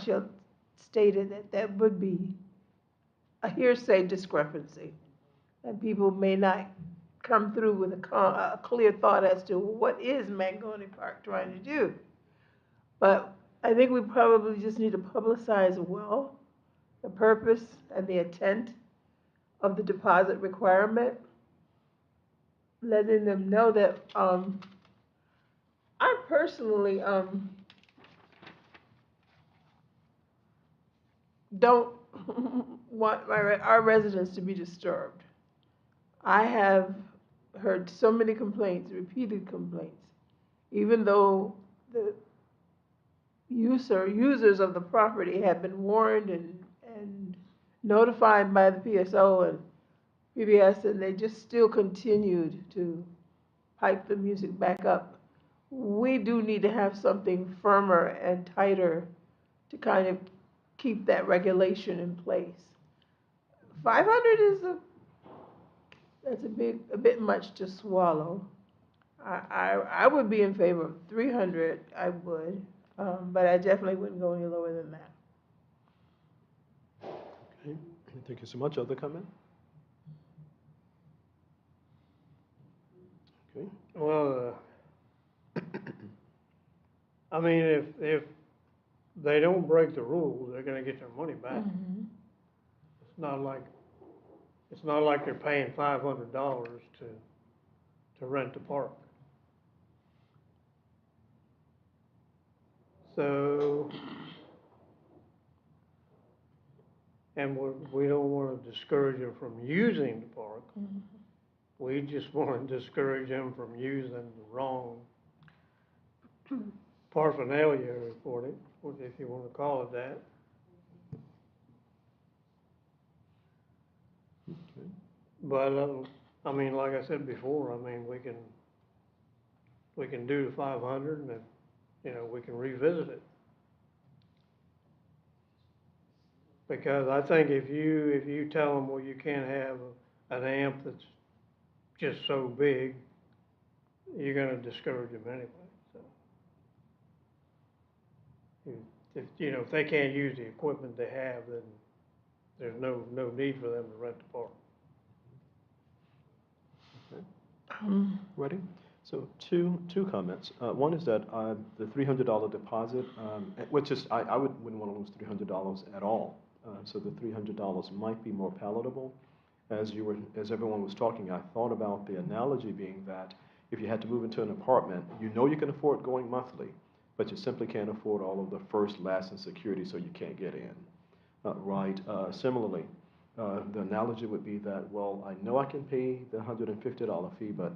nutshell stated that that would be a hearsay discrepancy, and people may not come through with a clear thought as to what is Mangoni Park trying to do. But I think we probably just need to publicize well the purpose and the intent of the deposit requirement, letting them know that I personally don't want our residents to be disturbed. I have heard so many complaints, repeated complaints, even though the users of the property have been warned and notified by the PSO and PBS, and they just still continued to pipe the music back up. We do need to have something firmer and tighter to kind of keep that regulation in place. 500 is that's a bit much to swallow. I would be in favor of 300. I would, but I definitely wouldn't go any lower than that. Okay, thank you so much. Other comment? Okay. Well, I mean, if they don't break the rules, they're gonna get their money back. Mm-hmm. It's not like, it's not like they're paying $500 to rent the park. So, and we don't wanna discourage them from using the park. Mm-hmm. We just wanna discourage them from using the wrong paraphernalia for it, if you wanna call it that. Okay. But, I mean, like I said before, I mean, we can do the 500 and then, you know, we can revisit it. Because I think if you tell them, well, you can't have an amp that's just so big, you're gonna discourage them anyway, so. If they can't use the equipment they have, then there's no need for them to rent the park. Ready? So two comments. One is that the $300 deposit, which is I wouldn't want to lose $300 at all. So the $300 might be more palatable. As everyone was talking, I thought about the analogy being that if you had to move into an apartment, you know you can afford going monthly, but you simply can't afford all of the first, last, and security, so you can't get in. Right. Similarly, the analogy would be that, well, I know I can pay the $150 fee, but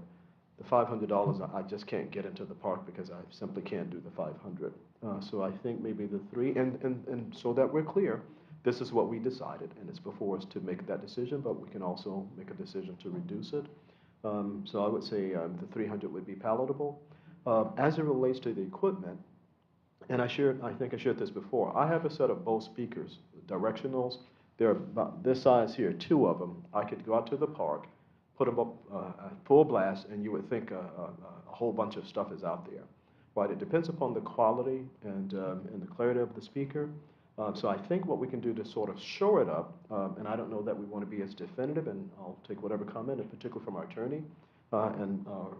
the $500 I just can't get into the park because I simply can't do the 500. So I think maybe the three, and so that we're clear, this is what we decided, and it's before us to make that decision, but we can also make a decision to reduce it. So I would say the 300 would be palatable. As it relates to the equipment, and I think I shared this before, I have a set of Bose speakers, directionals. They're about this size here, two of them. I could go out to the park, put them up full blast, and you would think a whole bunch of stuff is out there. Right? It depends upon the quality and the clarity of the speaker. So I think what we can do to sort of shore it up, and I don't know that we want to be as definitive, and I'll take whatever comment, in particular from our attorney and our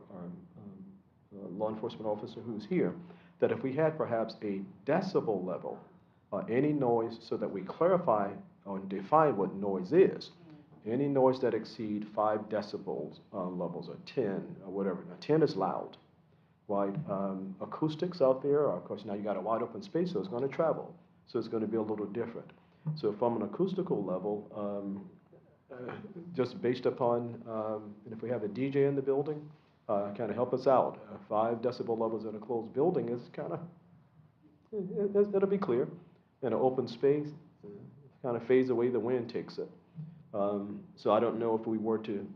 law enforcement officer who's here, that if we had perhaps a decibel level, any noise, so that we clarify or define what noise is. Any noise that exceed 5 decibels levels, or 10, or whatever. Now, 10 is loud, right? Acoustics out there, of course, now you got a wide open space, so it's going to travel. So it's going to be a little different. So from an acoustical level, just based upon, and if we have a DJ in the building, kind of help us out. 5 decibel levels in a closed building is kind of, it'll be clear. In an open space, kind of fades away, the wind takes it. So I don't know if we were to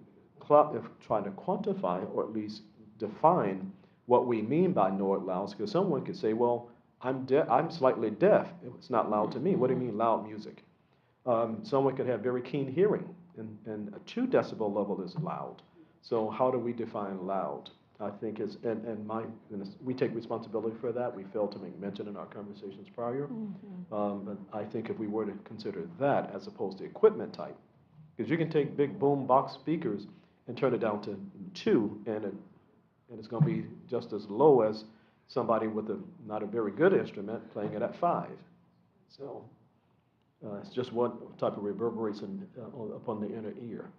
try to quantify or at least define what we mean by noise loud, because someone could say, well, I'm slightly deaf. It's not loud to me. What do you mean loud music? Someone could have very keen hearing, and a 2 decibel level is loud. So how do we define loud? I think is, and my goodness, we take responsibility for that. We failed to make mention in our conversations prior. But I think if we were to consider that as opposed to equipment type, because you can take big boom box speakers and turn it down to 2, and it's going to be just as low as somebody with not a very good instrument playing it at 5. So it's just what type of reverberation upon the inner ear.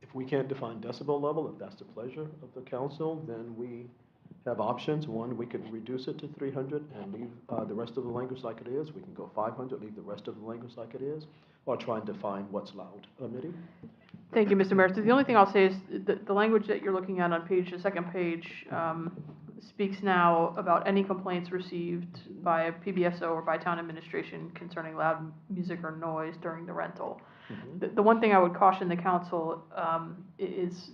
If we can't define decibel level, if that's the pleasure of the council, then we have options. One, we could reduce it to 300 and leave the rest of the language like it is. We can go 500, leave the rest of the language like it is, or try and define what's loud. Mitty? Thank you, Mr. Mayor. So the only thing I'll say is the language that you're looking at on the second page, speaks now about any complaints received by a PBSO or by town administration concerning loud music or noise during the rental. The one thing I would caution the council is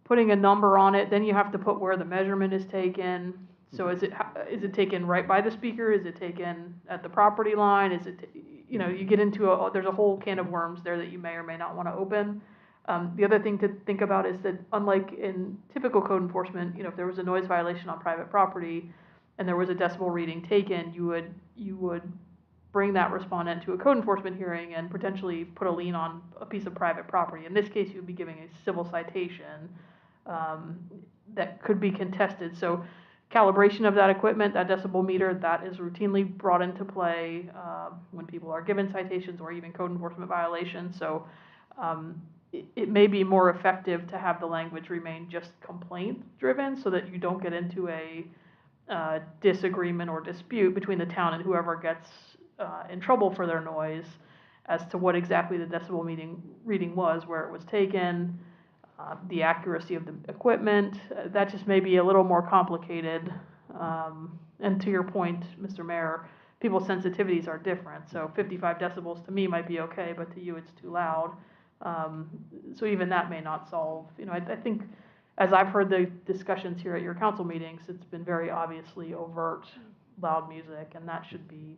putting a number on it. Then you have to put where the measurement is taken. So is it taken right by the speaker? Is it taken at the property line? Is it, you get into there's a whole can of worms there that you may or may not want to open. The other thing to think about is that unlike in typical code enforcement, if there was a noise violation on private property and there was a decibel reading taken, you would bring that respondent to a code enforcement hearing and potentially put a lien on a piece of private property. In this case, you would be giving a civil citation that could be contested. So calibration of that equipment, that decibel meter, that is routinely brought into play when people are given citations or even code enforcement violations. So it may be more effective to have the language remain just complaint driven so that you don't get into a disagreement or dispute between the town and whoever gets in trouble for their noise as to what exactly the decibel reading was, where it was taken, the accuracy of the equipment. That just may be a little more complicated. And to your point, Mr. Mayor, people's sensitivities are different. So 55 decibels to me might be okay, but to you it's too loud. So even that may not solve, I think as I've heard the discussions here at your council meetings, it's been very obviously overt loud music, and that should be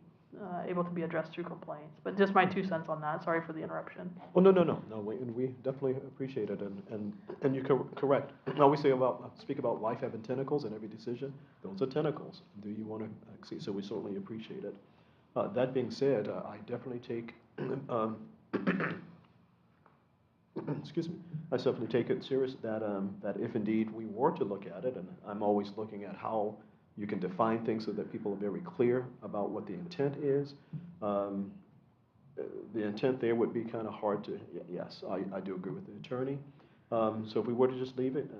able to be addressed through complaints. But just my 2 cents on that. Sorry for the interruption. Oh, no, we definitely appreciate it, and you're correct. Now, we speak about life having tentacles, and every decision, those are tentacles. Do you want to exceed? So we certainly appreciate it. That being said, I definitely take, excuse me, I definitely take it serious that if indeed we were to look at it, and I'm always looking at how you can define things so that people are very clear about what the intent is. The intent there would be kind of hard to, yes, I do agree with the attorney. So if we were to just leave it,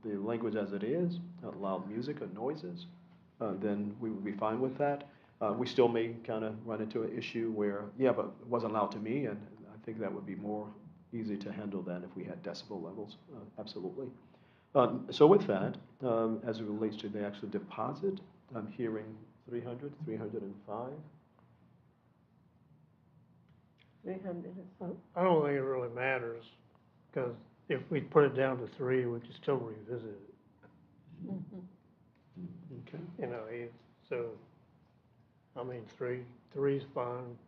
the language as it is, loud music or noises, then we would be fine with that. We still may kind of run into an issue where, but it wasn't loud to me, and I think that would be more easy to handle than if we had decibel levels, absolutely. So with that, as it relates to the actual deposit, I'm hearing 300, 305. 300. I don't think it really matters, because if we put it down to 3, we can still revisit it. Okay. So, I mean, 3's fine.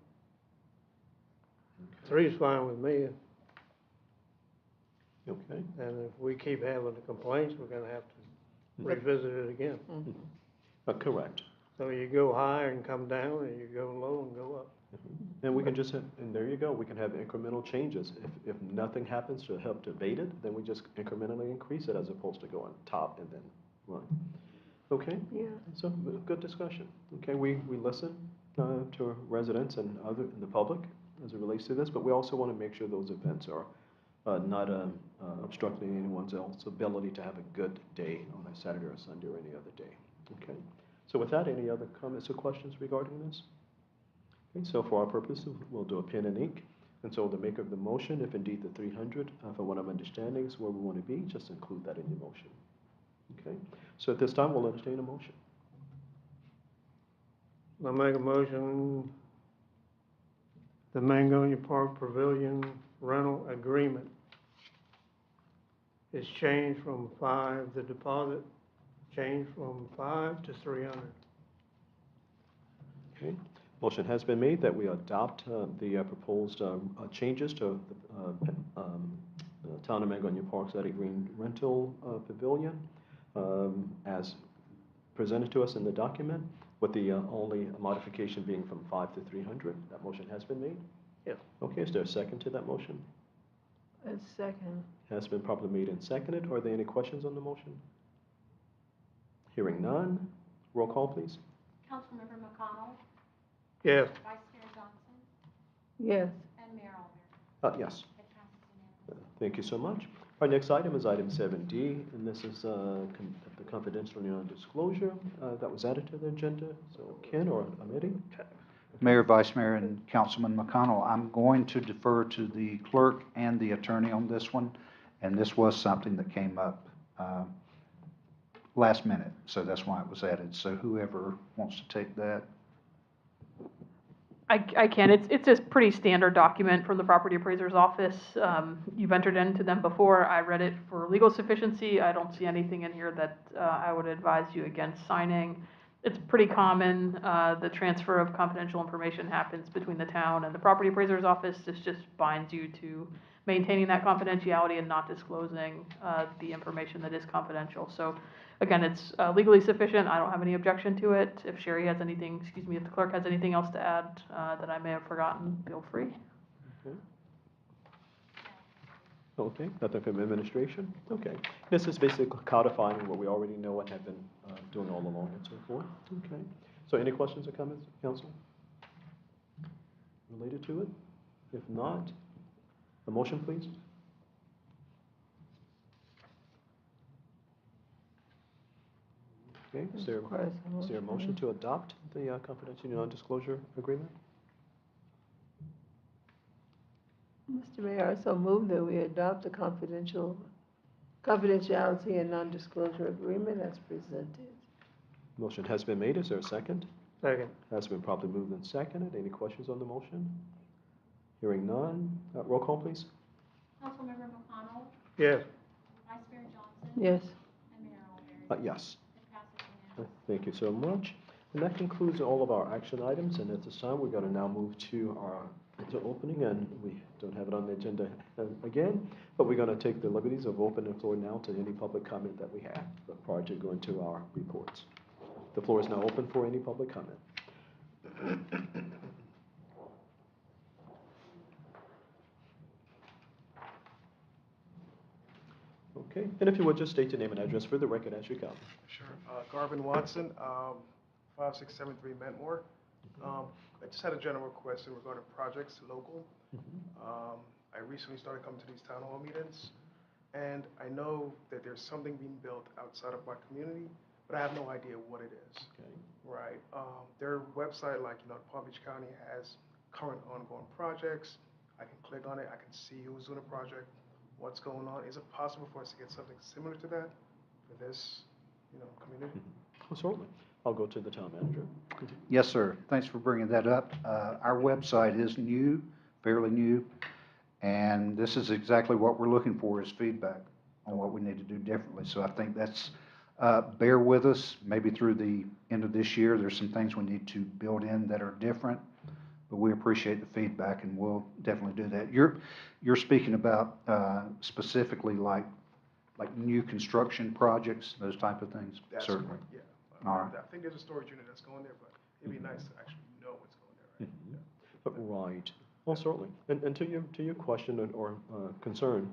3's fine with me. Okay. And if we keep having the complaints, we're gonna have to revisit it again. Correct. So you go high and come down, and you go low and go up. And we can just, and there you go, we can have incremental changes. If nothing happens to help to abate it, then we just incrementally increase it as opposed to going top and then run. Okay? Yeah. So, good discussion. Okay, we listen to residents and the public as it relates to this, but we also want to make sure those events are not obstructing anyone's else ability to have a good day on a Saturday or Sunday or any other day. Okay. So with that, any other comments or questions regarding this? Okay, so for our purposes, we'll do a pen and ink. And so the maker of the motion, if indeed the 300, for what I'm understanding is where we want to be, just include that in your motion. Okay. So at this time, we'll entertain a motion. I make a motion, the Mangonia Park Pavilion rental agreement is changed from 5, the deposit changed from 5 to 300. Okay. Motion has been made that we adopt the proposed changes to the Town of Mangonia Park's Eddie Green Rental Pavilion as presented to us in the document, with the only modification being from 5 to 300. That motion has been made? Yeah. Okay, is there a second to that motion? A second. Has been properly made and seconded. Are there any questions on the motion? Hearing none. Roll call, please. Councilmember McConnell, Yes. Vice Mayor Johnson, Yes. and Mayor Alder. Yes. It passes unanimously. Thank you so much. Our next item is item 7D, and this is the confidential non-disclosure that was added to the agenda. So Ken or Amity? Mayor, Vice Mayor, and Councilman McConnell, I'm going to defer to the clerk and the attorney on this one, and this was something that came up last minute, so that's why it was added. So whoever wants to take that. I can. It's a pretty standard document from the property appraiser's office. You've entered into them before. I read it for legal sufficiency. I don't see anything in here that I would advise you against signing. It's pretty common. The transfer of confidential information happens between the town and the property appraiser's office. This just binds you to maintaining that confidentiality and not disclosing the information that is confidential. So again, it's legally sufficient. I don't have any objection to it. If Sherry has anything, excuse me, if the clerk has anything else to add that I may have forgotten, feel free. Okay. Okay, nothing from administration? Okay. This is basically codifying what we already know and have been doing all along and so forth. Okay. So any questions or comments, council? Related to it? If not, a motion, please? Okay, is there a motion to adopt the confidential non-disclosure agreement? Mr. Mayor, I so move that we adopt the confidentiality and non-disclosure agreement as presented. Motion has been made. Is there a second? Second. Has been properly moved and seconded. Any questions on the motion? Hearing none. Roll call, please. Councilmember McConnell, Yes. Vice Mayor Johnson, Yes. and Mayor Alder. Yes. It passes unanimously. Thank you so much. And that concludes all of our action items. And at this time, we're going to now move to our opening, and we don't have it on the agenda again, but we're going to take the liberties of opening the floor now to any public comment that we have prior to going to our reports. The floor is now open for any public comment. Okay, and if you would just state your name and address for the record as you come. Sure. Garvin Watson, 5673 Mentmore. I just had a general question regarding projects local. I recently started coming to these town hall meetings, and I know that there's something being built outside of my community, but I have no idea what it is. Okay. Right. Their website, like, Palm Beach County has current ongoing projects. I can click on it. I can see who's doing a project, what's going on. Is it possible for us to get something similar to that for this, community? Well, certainly. I'll go to the town manager. Yes, sir. Thanks for bringing that up. Our website is new, fairly new, and this is exactly what we're looking for is feedback on what we need to do differently. So I think that's, bear with us, maybe through the end of this year, there's some things we need to build in that are different, but we appreciate the feedback and we'll definitely do that. You're speaking about specifically like new construction projects, those type of things? That's Certainly. correct, yeah. All right. I think there's a storage unit that's going there, but it'd be nice to actually know what's going there, right? Right. Well, certainly. And to your question or concern,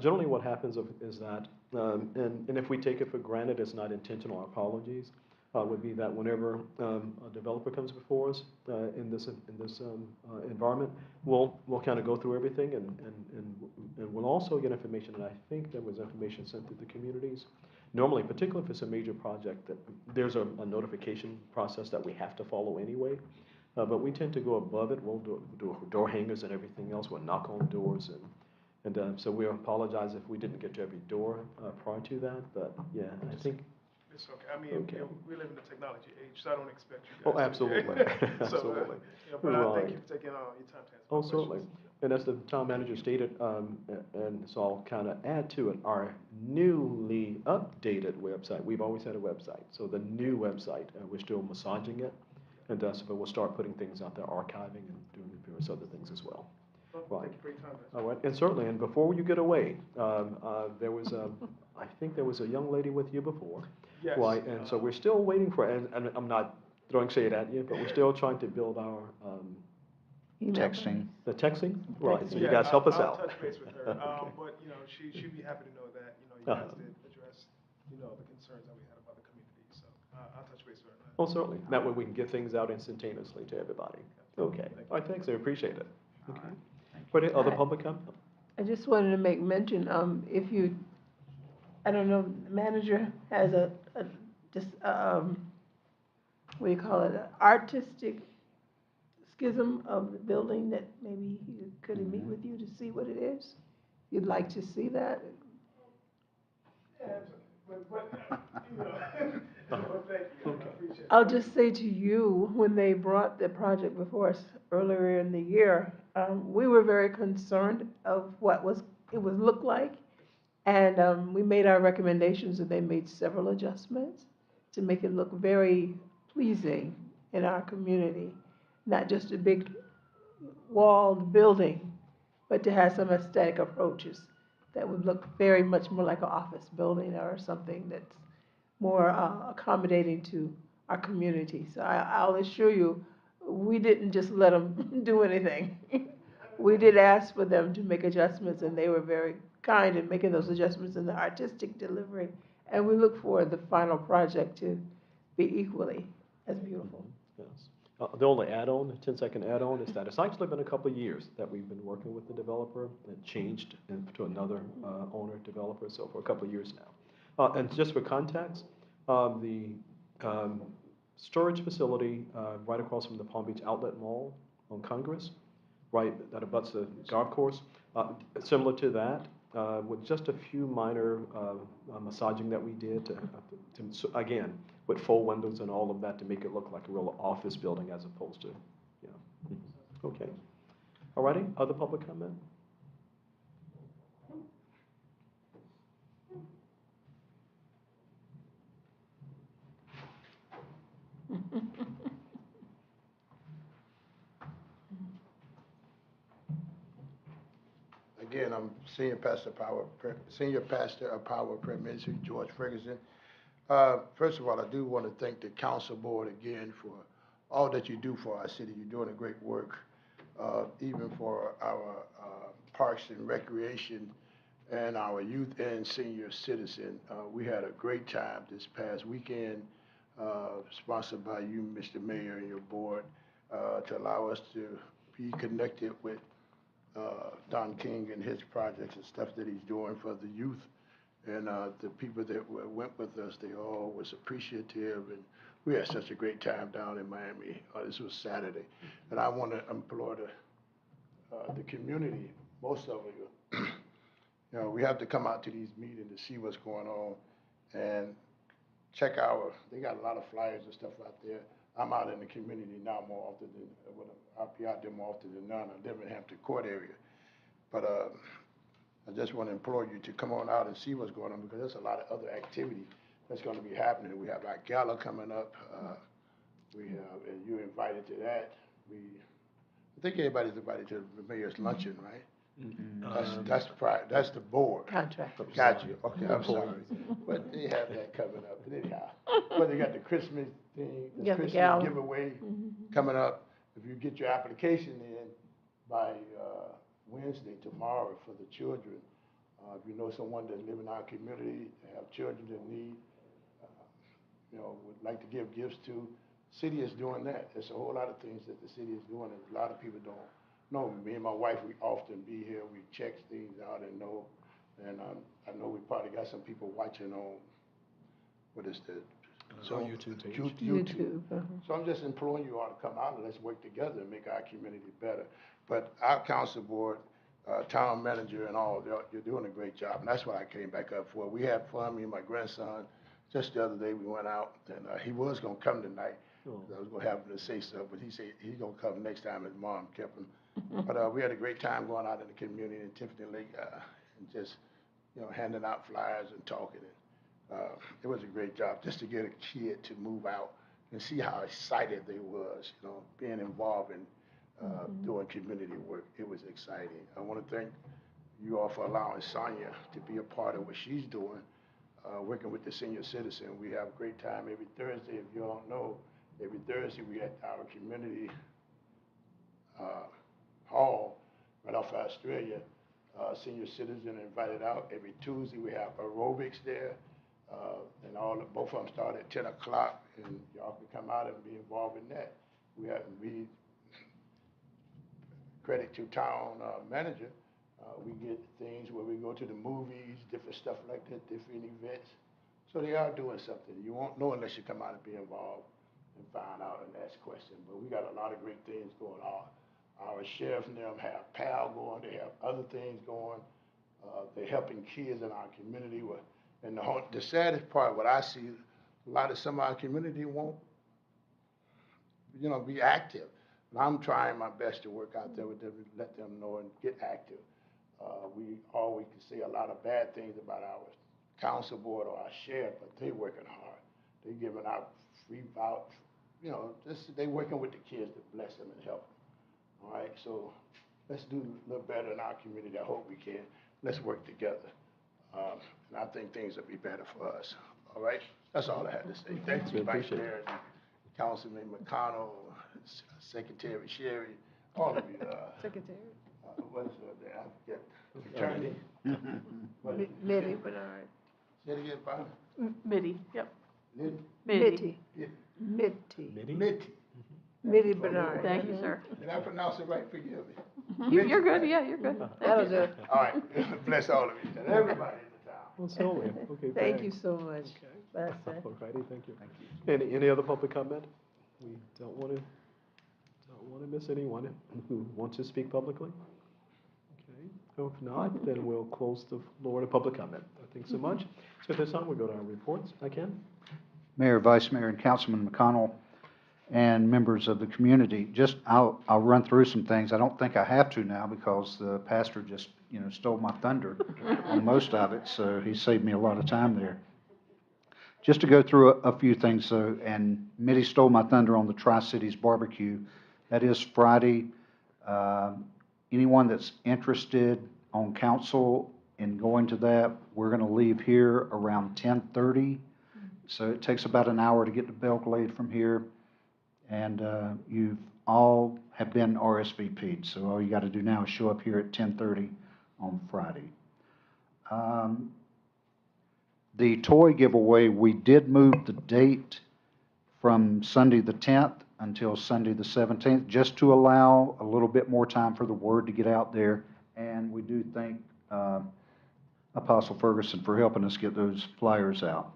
generally what happens is that, and if we take it for granted, it's not intentional, our apologies, would be that whenever a developer comes before us in this environment, we'll kind of go through everything and we'll also get information, and I think there was information sent to the communities. Normally, particularly if it's a major project, that there's a notification process that we have to follow anyway. But we tend to go above it. We'll do door hangers and everything else. We'll knock on doors, and so we apologize if we didn't get to every door prior to that. But yeah, I think. It's okay. I mean, Okay. we live in the technology age, so I don't expect you Oh, guys to- absolutely, So, absolutely. but I thank Right. you for taking your time to answer Oh, my certainly. questions. And as the town manager stated, and so I'll kind of add to it, our newly updated website, we've always had a website, so the new website, we're still massaging it. And so we'll start putting things out there, archiving and doing various other things as well. Well, Right. thank you for your time, guys. All right, and certainly, and before you get away, there was I think there was a young lady with you before. Yes. Right, and so we're still waiting for, and I'm not throwing shade at you, but we're still trying to build our, Texting. the texting, right, so you Yeah, guys help us I'll out. touch base with her, but, she'd be happy to know that, you guys did address, the concerns that we had about the community, so, I'll touch base with her. Well, certainly, that way we can get things out instantaneously to everybody. Okay, all right, thanks, I appreciate it. Okay. Any other public comment? I just wanted to make mention, if you, I don't know, the manager has just, what do you call it, an artistic schism of the building that maybe he could meet with you to see what it is? You'd like to see that? I'll just say to you, when they brought the project before us earlier in the year, we were very concerned of what it would look like. And we made our recommendations, and they made several adjustments to make it look very pleasing in our community. Not just a big walled building, but to have some aesthetic approaches that would look very much more like an office building or something that's more accommodating to our community. So I'll assure you, we didn't just let them do anything. We did ask for them to make adjustments, and they were very kind in making those adjustments in the artistic delivery. And we look for the final project to be equally as beautiful. Yes. The only add-on, 10-second add-on, is that it's actually been a couple of years that we've been working with the developer. It changed to another owner developer, so for a couple of years now. And just for context, the storage facility right across from the Palm Beach Outlet Mall on Congress, right, that abuts the golf course, similar to that, with just a few minor massaging that we did to again, with full windows and all of that to make it look like a real office building as opposed to, Okay. All righty, other public comment? Again, I'm Senior Pastor of Power Prayer Ministry, George Ferguson. First of all, I do want to thank the council board again for all that you do for our city. You're doing a great work, even for our parks and recreation and our youth and senior citizen. We had a great time this past weekend, sponsored by you, Mr. Mayor, and your board, to allow us to be connected with Don King and his projects and stuff that he's doing for the youth. And the people that went with us, they all was appreciative, and we had such a great time down in Miami. This was Saturday. And I want to implore the community, most of you, we have to come out to these meetings to see what's going on and check they got a lot of flyers and stuff out there. I'm out in the community now more often than, I'll be out there more often than none. I live in Hampton Court area. But I just want to implore you to come on out and see what's going on, because there's a lot of other activity that's going to be happening. We have our gala coming up. And you're invited to that. I think everybody's invited to the mayor's luncheon, right? That's the board. Contract. Got you. Okay, I'm sorry. But they have that coming up. But anyhow, but they got the Christmas thing, the Yeah, the Christmas gala. giveaway coming up. If you get your application in by Wednesday, tomorrow, for the children, if you know someone that's living in our community, have children that need, would like to give gifts to, city is doing that. There's a whole lot of things that the city is doing, and a lot of people don't know. Me and my wife, we often be here, we check things out and know. And I know we probably got some people watching on, what is that? YouTube page. YouTube. So I'm just imploring you all to come out and let's work together and make our community better. But our council board, town manager and all, you're doing a great job. And that's what I came back up for. We had fun, me and my grandson. Just the other day we went out, and he was going to come tonight. I was going to have him to say so, but he said he's going to come next time. His mom kept him. But we had a great time going out in the community in Tiffany Lake and just, handing out flyers and talking. It was a great job just to get a kid to move out and see how excited they was, you know, being involved in doing community work. It was exciting. I want to thank you all for allowing Sonia to be a part of what she's doing, working with the senior citizen. We have a great time every Thursday. If you all know, every Thursday we at our community hall right off of Australia. Senior citizen invited out. Every Tuesday we have aerobics there, and both of them start at 10 o'clock, and y'all can come out and be involved in that. We credit to town manager. We get things where we go to the movies, different stuff like that, different events. So they are doing something. You won't know unless you come out and be involved and find out and ask questions. But we got a lot of great things going on. Our sheriff and them have PAL going. They have other things going. They're helping kids in our community. And the saddest part, what I see, some of our community won't, you know, be active. And I'm trying my best to work out there with them, let them know and get active. We always can say a lot of bad things about our council board or our sheriff, but they're working hard. They're giving out free vouchers. You know, they're working with the kids to bless them and help them. All right, so let's do a little better in our community. I hope we can. Let's work together. And I think things will be better for us. All right, that's all I had to say. Thank you, Vice Mayor, Councilman McConnell, Secretary Sherry, all of you. Secretary. What is there? I forget. Attorney. Mitty Bernard. Say it again, Bob. Mitty, yep. Mitty. Mitty. Yeah. Mitty. Mitty. Mitty Bernard. Thank you, sir. Did I pronounce it right? Forgive me. You're good, yeah, you're good. That'll do. All right. Bless all of you and everybody in the town. Well, so, okay, Thank you thanks. so much. That's it. All righty, thank you. Any other public comment? We don't want to miss anyone who wants to speak publicly. Okay, if not, then we'll close the floor to public comment. Thanks so much. So at this time, we'll go to our reports. Ken? Mayor, Vice Mayor, and Councilman McConnell, and members of the community. I'll run through some things. I don't think I have to now because the pastor just, you know, stole my thunder on most of it, so he saved me a lot of time there. Just to go through a few things, though, and Mitty stole my thunder on the Tri-Cities barbecue. That is Friday. Anyone that's interested on council in going to that, we're going to leave here around 10:30. So it takes about an hour to get to Belglade from here. And you've all have been RSVP'd. So all you got to do now is show up here at 10:30 on Friday. The toy giveaway, we did move the date from Sunday the 10th until Sunday the 17th, just to allow a little bit more time for the word to get out there. And we do thank Apostle Ferguson for helping us get those flyers out.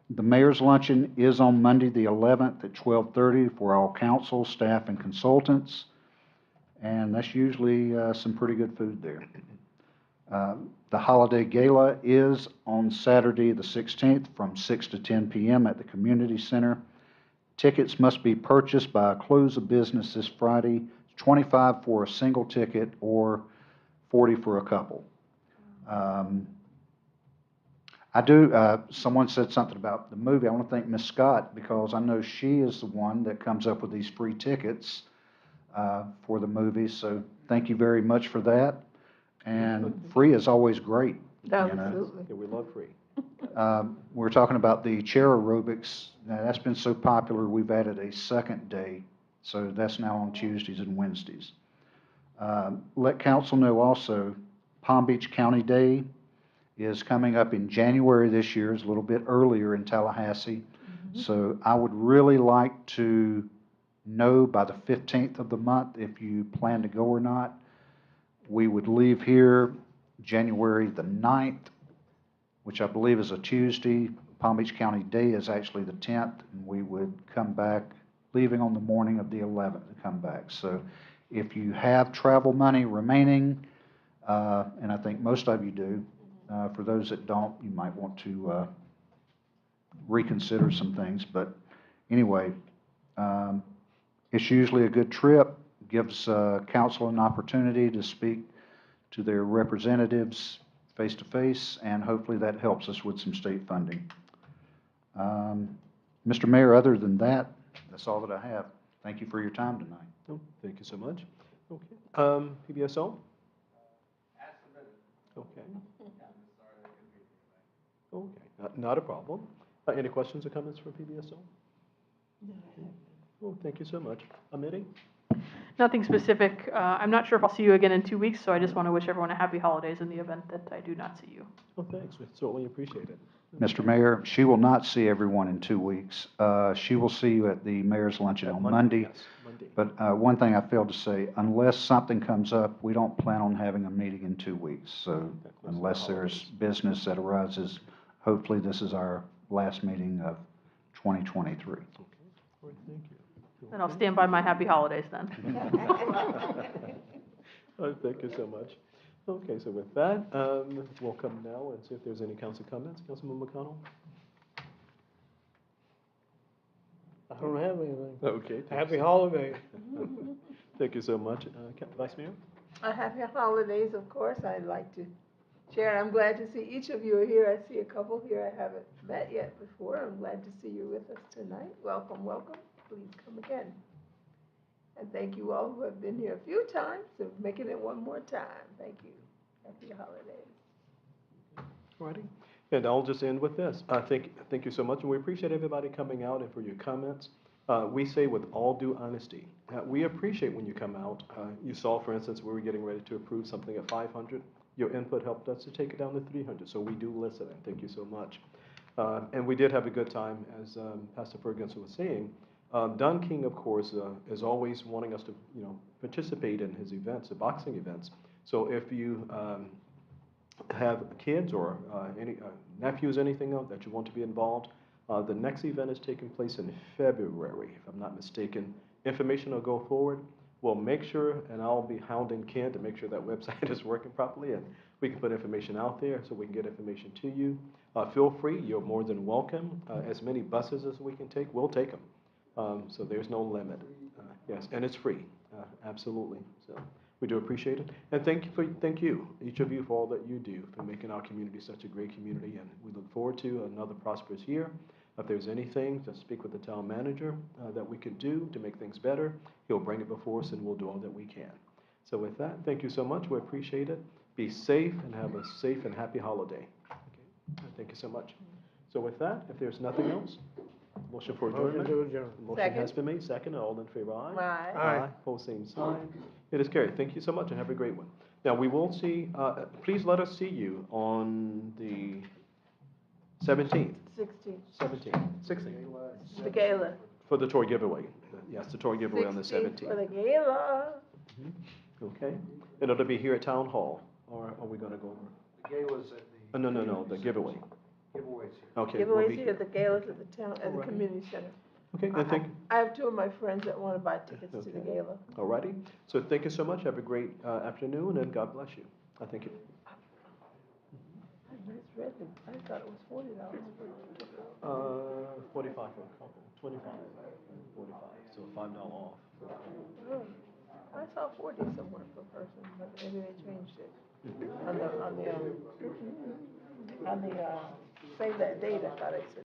The mayor's luncheon is on Monday the 11th at 12:30 for all council, staff, and consultants. And that's usually some pretty good food there. The holiday gala is on Saturday the 16th from 6 to 10 p.m. at the community center. Tickets must be purchased by a close of business this Friday. It's $25 for a single ticket or $40 for a couple. Someone said something about the movie. I want to thank Miss Scott because I know she is the one that comes up with these free tickets for the movie. So thank you very much for that. And free is always great. Absolutely. Yeah, we love free. We're talking about the chair aerobics. Now, that's been so popular, we've added a second day. So that's now on Tuesdays and Wednesdays. Let council know also, Palm Beach County Day is coming up in January this year. It's a little bit earlier in Tallahassee. So I would really like to know by the 15th of the month if you plan to go or not. We would leave here January the 9th, which I believe is a Tuesday. Palm Beach County Day is actually the 10th, and we would come back, leaving on the morning of the 11th to come back. So if you have travel money remaining, and I think most of you do, for those that don't, you might want to reconsider some things. But anyway, it's usually a good trip. Gives council an opportunity to speak to their representatives face-to-face, and hopefully that helps us with some state funding. Mr. Mayor, other than that, that's all that I have. Thank you for your time tonight. Oh, thank you so much. Okay. PBSO? Okay. Okay, not a problem. Any questions or comments for PBSO? Well, thank you so much. Amity? Nothing specific. I'm not sure if I'll see you again in 2 weeks, so I just want to wish everyone a happy holidays in the event that I do not see you. Well, thanks. We certainly appreciate it. Mr. Mayor, she will not see everyone in 2 weeks. She will see you at the mayor's luncheon on Monday. Yes, Monday. But one thing I failed to say, unless something comes up, we don't plan on having a meeting in 2 weeks. So unless there's business that arises, hopefully this is our last meeting of 2023. Okay. All right, thank you. And I'll stand by my happy holidays then. Thank you so much. Okay, so with that, we'll come now and see if there's any council comments. Councilman McConnell? I don't have anything. Okay. thank you Happy so- holidays. Thank you so much. Vice Mayor? Happy holidays, of course. I'd like to share. I'm glad to see each of you are here. I see a couple here I haven't met yet before. I'm glad to see you with us tonight. Welcome, welcome. Please come again. And thank you all who have been here a few times and making it one more time. Thank you. Happy holidays. Alrighty. And I'll just end with this. Thank you so much, and we appreciate everybody coming out and for your comments. We say with all due honesty, we appreciate when you come out. You saw, for instance, we were getting ready to approve something at 500. Your input helped us to take it down to 300, so we do listen, and thank you so much. And we did have a good time, as Pastor Ferguson was saying. Don King, of course, is always wanting us to, participate in his events, the boxing events. So if you have kids or any nephews, anything else that you want to be involved, the next event is taking place in February, if I'm not mistaken. Information will go forward. We'll make sure, and I'll be hounding Ken to make sure that website is working properly, and we can put information out there so we can get information to you. Feel free, you're more than welcome. As many buses as we can take, we'll take them. So there's no limit. Yes, and it's free, absolutely. So we do appreciate it. And thank you, each of you, for all that you do for making our community such a great community. And we look forward to another prosperous year. If there's anything, just speak with the town manager that we could do to make things better. He'll bring it before us and we'll do all that we can. So with that, thank you so much. We appreciate it. Be safe and have a safe and happy holiday. Okay. Thank you so much. So with that, if there's nothing else, motion for Motion adjournment. to adjourn. Motion has been made, second, all in favor, aye? Bye. Aye. Pose same sign. It is carried. Thank you so much and have a great one. Now, we will see, please let us see you on the 17th, 16th. 17th, 16th, The gala. for the toy giveaway. Yes, the toy giveaway on the 16th for 17th. the gala. Okay? And it'll be here at Town Hall, or are we gonna go over? The gala's at the. No, the giveaway. Giveaways here. Okay, we'll Giveaways be here, the gala's at the town, at the Alright. community center. Okay, then thank, I have two of my friends that want to buy tickets to the Okay. gala. alrighty. So thank you so much. Have a great afternoon and God bless you. I thank you. I misread it. I thought it was $40 for 45 for a couple, 25, 45, so $5 off. Oh, I saw 40 somewhere per person, but maybe they changed it. On the, save that date, I thought it said